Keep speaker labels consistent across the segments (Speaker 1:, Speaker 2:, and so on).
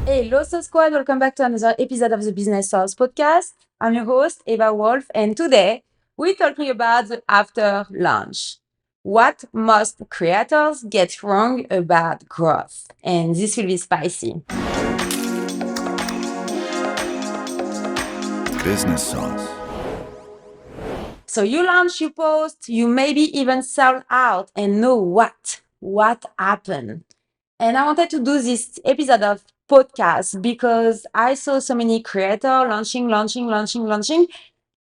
Speaker 1: Hello, So Squad. Welcome back to another episode of the Business Source podcast. I'm your host, Eva Wolf, and today we're talking about the after launch. What most creators get wrong about growth. And this will be spicy.
Speaker 2: Business Sauce.
Speaker 1: So you launch, you post, you maybe even sell out, and know what? What happened? And I wanted to do this episode of podcast because I saw so many creators launching.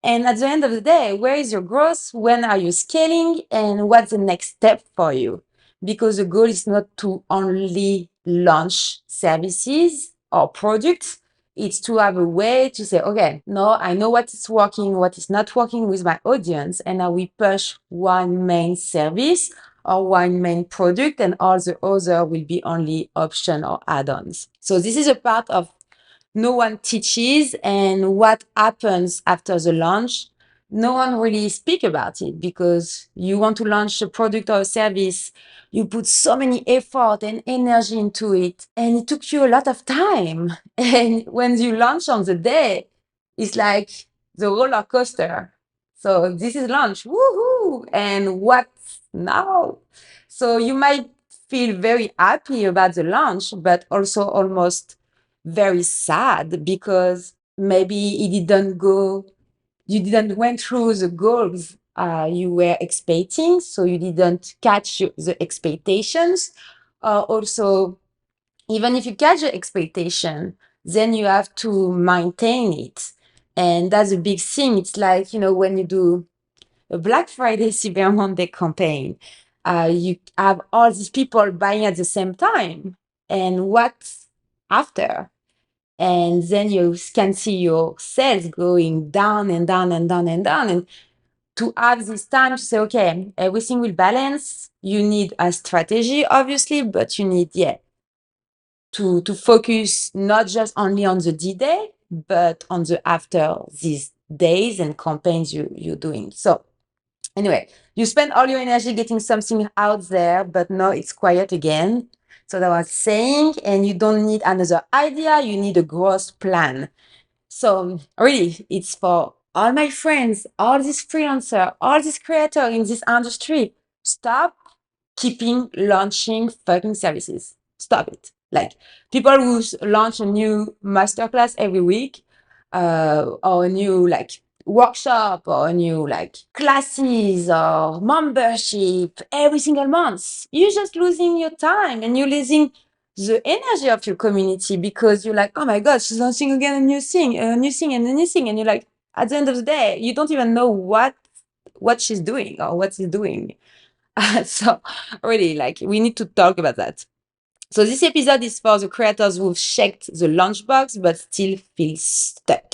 Speaker 1: And at the end of the day, where is your growth? When are you scaling? And what's the next step for you? Because the goal is not to only launch services or products. It's to have a way to say, okay, no, I know what is working, what is not working with my audience. And now we push one main service or one main product, and all the other will be only option or add-ons. So this is a part of no one teaches, and what happens after the launch, no one really speak about it because you want to launch a product or a service, you put so many effort and energy into it, and it took you a lot of time. And when you launch on the day, it's like the roller coaster. So this is launch, woohoo! And what now? So you might feel very happy about the launch, but also almost very sad because maybe it didn't go, you didn't went through the goals you were expecting, so you didn't catch the expectations. Also, even if you catch the expectation, then you have to maintain it. And that's a big thing. It's like, when you do a Black Friday Cyber Monday campaign, you have all these people buying at the same time. And what's after? And then you can see your sales going down and down and down and down. And to have this time to say, okay, everything will balance. You need a strategy, obviously, but you need, to focus not just only on the D-Day, but on the after these days and campaigns you're doing. So anyway, you spend all your energy getting something out there, but now it's quiet again. So that was saying, and you don't need another idea, you need a growth plan. So really, it's for all my friends, all these freelancers, all these creators in this industry. Stop keeping launching fucking services. Stop it. Like people who launch a new masterclass every week, or a new like workshop or a new like classes or membership every single month. You're just losing your time and you're losing the energy of your community because you're like, oh my God, she's launching again a new thing, and a new thing. And you're like, at the end of the day, you don't even know what she's doing or what he's doing. So really, like, we need to talk about that. So this episode is for the creators who've checked the launch box but still feel stuck.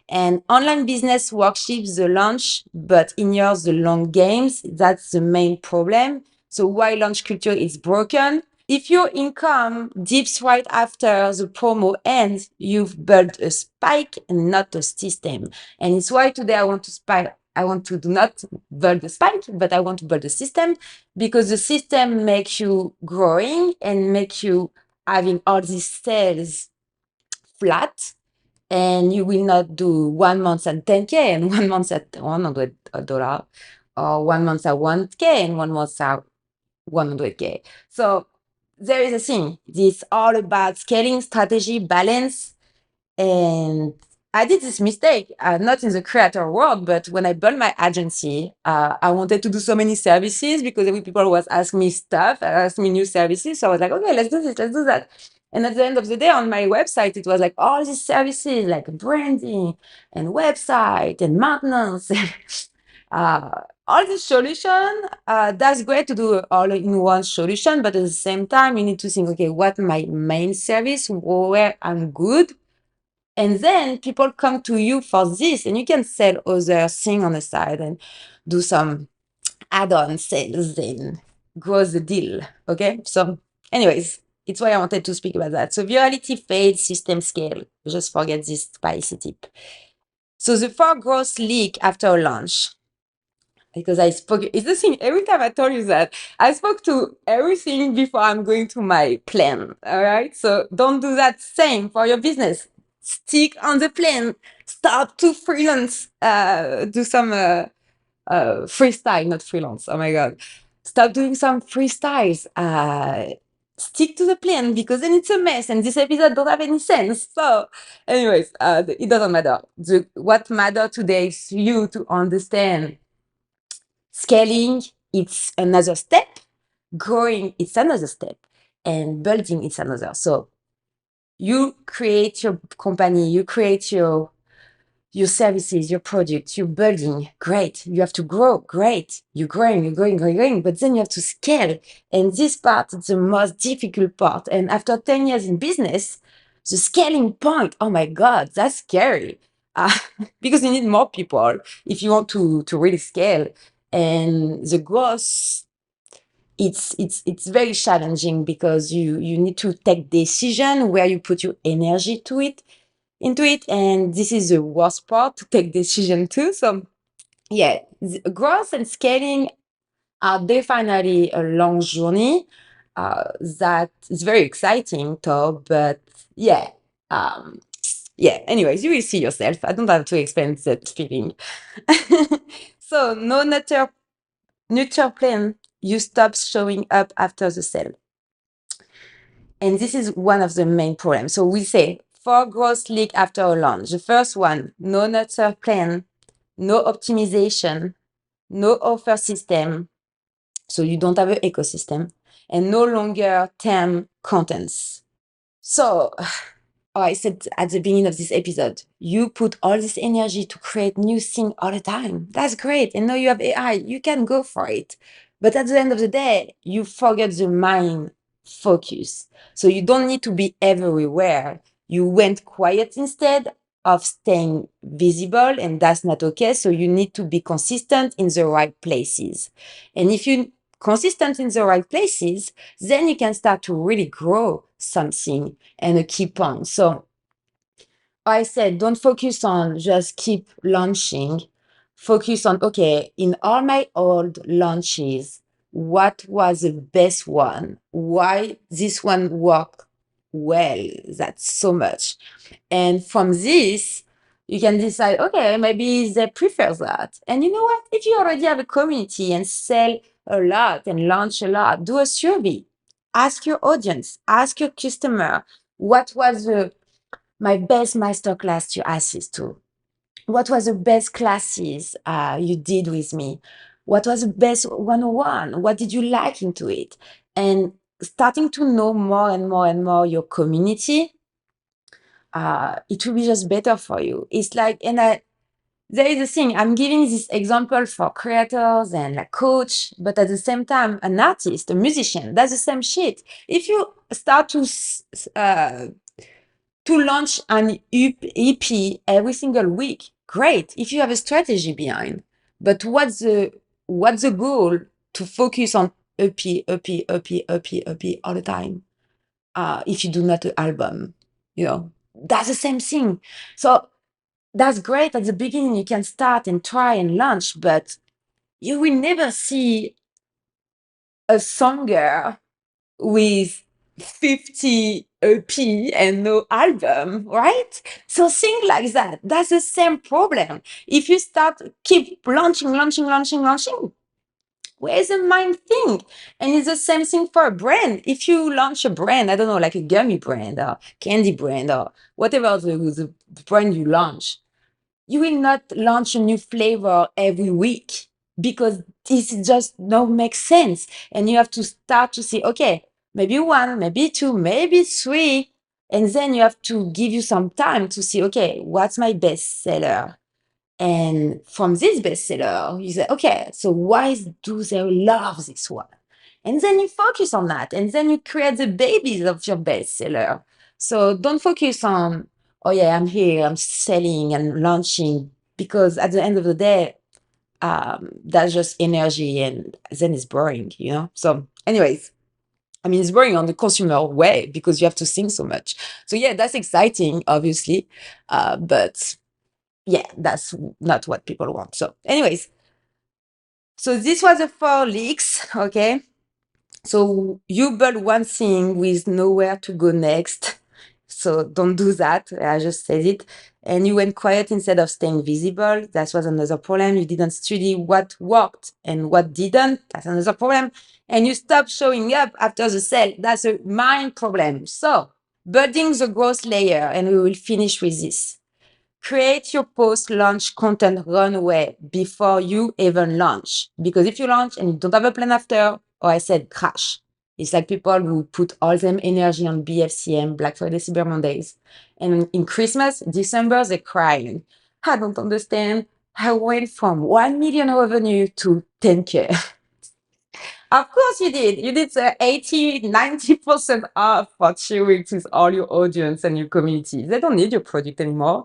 Speaker 1: And online business worships the launch but ignores the long games. That's the main problem. So why launch culture is broken? If your income dips right after the promo ends, you've built a spike and not a system. And it's why today I want to do not build a spike, but I want to build a system, because the system makes you growing and make you having all these sales flat, and you will not do 1 month at 10K and 1 month at $100, or 1 month at 1K and 1 month at 100K. So there is a thing. This all about scaling, strategy, balance. And I did this mistake, not in the creator world, but when I built my agency, I wanted to do so many services because every people was asking me stuff, asking me new services. So I was like, okay, let's do this, let's do that. And at the end of the day, on my website, it was like all these services, like branding and website and maintenance, uh, all this solution. That's great to do all-in-one solution, but at the same time, you need to think, okay, what my main service, where I'm good. And then people come to you for this, and you can sell other thing on the side and do some add-on sales and grow the deal. Okay. So anyways, it's why I wanted to speak about that. So virality fades, system scale. Just forget this spicy tip. So the 4 growth leak after a launch. because I spoke. It's the thing. Every time I told you that, I spoke to everything before I'm going to my plan. All right. So don't do that. Same for your business. Stick on the plan. Start to freelance. Do some freestyle, not freelance. Oh my god. Stop doing some freestyles. Stick to the plan because then it's a mess and this episode don't have any sense. So, anyways, it doesn't matter. What matter today is you to understand scaling, it's another step, growing, it's another step, and building, it's another. So you create your company, you create your services, your products, you're building, great. You have to grow, great. You're growing, but then you have to scale. And this part is the most difficult part. And after 10 years in business, the scaling point, oh my God, that's scary. Uh, because you need more people if you want to really scale. And the growth, it's very challenging because you need to take decision where you put your energy into it, and this is the worst part to take decision too. So yeah, growth and scaling are definitely a long journey that is very exciting too, but yeah, um yeah, anyways, you will see yourself. I don't have to explain that feeling. So no nurture plan, you stop showing up after the sale. And this is one of the main problems. So we say 4 growth leak after a launch. The first one, no nurture plan, no optimization, no offer system. So you don't have an ecosystem, and no longer term contents. So I said at the beginning of this episode, you put all this energy to create new things all the time. That's great. And now you have AI, you can go for it. But at the end of the day, you forget the mind focus. So you don't need to be everywhere. You went quiet instead of staying visible, and that's not okay. So you need to be consistent in the right places. And if you consistent in the right places, then you can start to really grow something and a key point. So I said, don't focus on just keep launching. Focus on, okay, in all my old launches, what was the best one? Why this one worked well? That's so much. And from this, you can decide, okay, maybe they prefer that. And you know what? If you already have a community and sell a lot and launch a lot, do a survey. Ask your audience, ask your customer, what was my best masterclass you assist to? What was the best classes you did with me? What was the best 101? What did you like into it? And starting to know more and more and more your community, it will be just better for you. It's like, there is a thing, I'm giving this example for creators and like coach, but at the same time, an artist, a musician, that's the same shit. If you start to launch an EP every single week, great. If you have a strategy behind, but what's the goal to focus on EP all the time? If you do not an album, that's the same thing. So that's great. At the beginning, you can start and try and launch, but you will never see a songer with 50 EP and no album, right? So think like that. That's the same problem. If you keep launching, where's the mind thing? And it's the same thing for a brand. If you launch a brand, I don't know, like a gummy brand or candy brand or whatever the brand you launch, you will not launch a new flavor every week because this just don't make sense. And you have to start to see, okay, maybe one, maybe two, maybe three. And then you have to give you some time to see, okay, what's my best seller? And from this bestseller, you say, okay, so why do they love this one? And then you focus on that. And then you create the babies of your bestseller. So don't focus on, oh yeah, I'm here, I'm selling and launching, because at the end of the day, that's just energy and then it's boring. So anyways, I mean, it's boring on the consumer way because you have to think so much. So yeah, that's exciting, obviously. But yeah, that's not what people want. So anyways, So this was the 4 leaks, okay? So you build one thing with nowhere to go next. So don't do that. I just said it. And you went quiet instead of staying visible. That was another problem. You didn't study what worked and what didn't. That's another problem. And you stopped showing up after the sale. That's a mind problem. So building the growth layer, and we will finish with this. Create your post-launch content runway before you even launch. Because if you launch and you don't have a plan after, or I said crash. It's like people who put all them energy on BFCM, Black Friday, Cyber Mondays. And in Christmas, December, they're crying. I don't understand. I went from 1 million revenue to 10K. Of course you did. You did 80, 90% off for 2 weeks with all your audience and your community. They don't need your product anymore.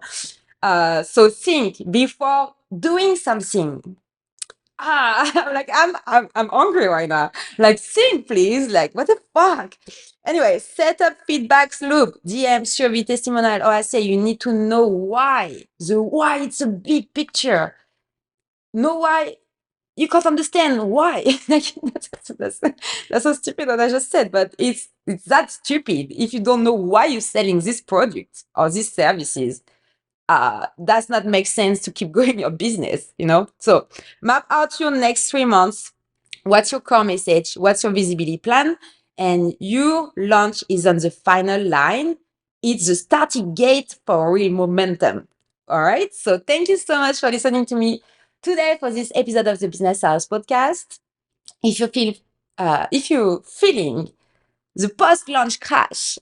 Speaker 1: So think before doing something. I'm hungry right now. Like, think, please. Like, what the fuck? Anyway, set up feedbacks loop, DM, survey, testimonial. Or I say you need to know why. The why, it's a big picture. Know why you can't understand why. Like, that's so stupid what I just said, but it's that stupid. If you don't know why you're selling this product or these services, does not make sense to keep going your business, you know? So map out your next 3 months. What's your core message? What's your visibility plan? And your launch is on the final line. It's the starting gate for real momentum. All right. So thank you so much for listening to me today for this episode of the Business House podcast. If you're feeling the post-launch crash,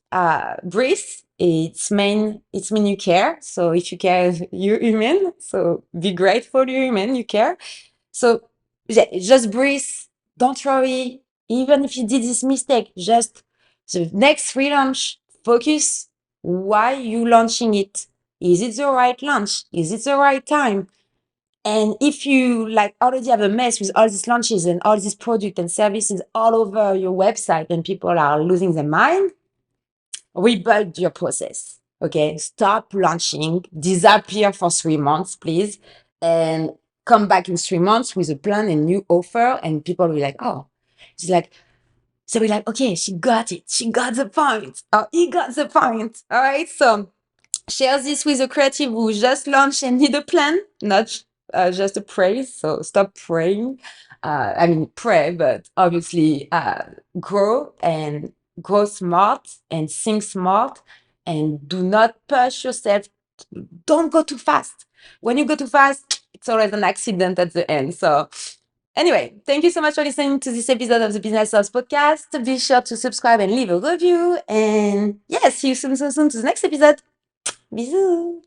Speaker 1: breathe. It's mean you care. So if you care, you're human. So be grateful you're human, you care. So just breathe. Don't worry. Even if you did this mistake, just the next relaunch, focus why you launching it. Is it the right launch? Is it the right time? And if you like already have a mess with all these launches and all these products and services all over your website and people are losing their mind, rebuild your process. Okay. Stop launching, disappear for 3 months, please, and come back in 3 months with a plan and new offer. And people will be like, oh, she's like, so we're like, okay, she got it. She got the point. Or he got the point. All right. So share this with a creative who just launched and need a plan, not just a praise. So stop praying. Pray, but obviously grow smart and think smart and do not push yourself. Don't go too fast. When you go too fast, it's always an accident at the end. So anyway, thank you so much for listening to this episode of the Business House podcast. Be sure to subscribe and leave a review. And yeah, see you soon to the next episode. Bisous.